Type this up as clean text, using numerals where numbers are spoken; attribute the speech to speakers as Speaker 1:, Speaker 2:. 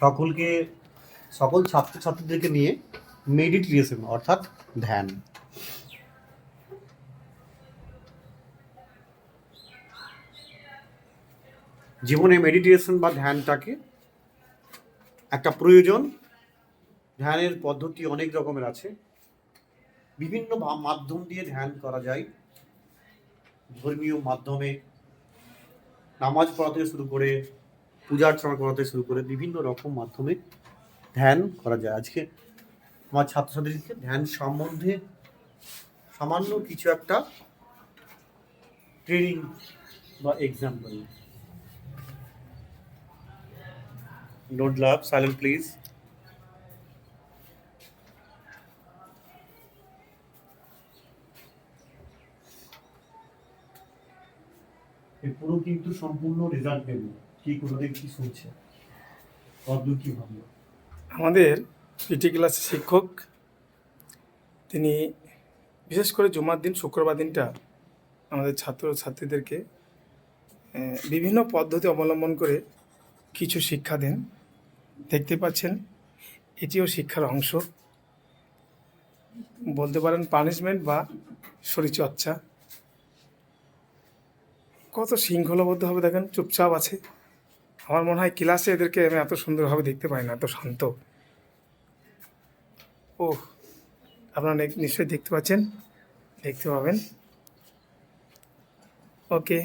Speaker 1: সকলকে সকল ছাত্রছাত্রীদেরকে নিয়ে মেডিটেশন অর্থাৎ ধ্যান। জীবনে মেডিটেশন বা ধ্যানটাকে একটা প্রয়োজন। ধ্যানের পদ্ধতি অনেক রকমের আছে, বিভিন্ন মাধ্যম দিয়ে ধ্যান করা যায়। ধর্মীয় মাধ্যমে নামাজ পড়াতে শুরু করে পূজা অর্চনা করাতে শুরু করে বিভিন্ন রকম মাধ্যমে ধ্যান করা যায়। আজকে আমার ছাত্রছাত্রীদেরকে ধ্যান সম্বন্ধে সামান্য কিছু একটা ট্রেনিং বা example. Don't love, silent please. পুরো কিন্তু সম্পূর্ণ রেজাল্ট দেব, কি কোথা থেকে কি শুনছে, কতদূর কি ভাবলো।
Speaker 2: আমাদের পিটি ক্লাসের শিক্ষক তিনি বিশেষ করে জুমার দিন, শুক্রবার দিনটা আমাদের ছাত্রছাত্রীদেরকে বিভিন্ন পদ্ধতি অবলম্বন করে কিছু শিক্ষা দেন। দেখতে পাচ্ছেন এটিও শিক্ষার অংশ, বলতে পারেন পানিশমেন্ট বা শরীরচর্চা। কত শৃঙ্খলাবদ্ধভাবে দেখেন, চুপচাপ আছে। আমার মনে হয় ক্লাসে এদেরকে আমি এত সুন্দরভাবে দেখতে পাই না, এত শান্ত। ওহ, আপনারা নিশ্চয়ই দেখতে পাচ্ছেন, দেখতে পাবেন। ওকে।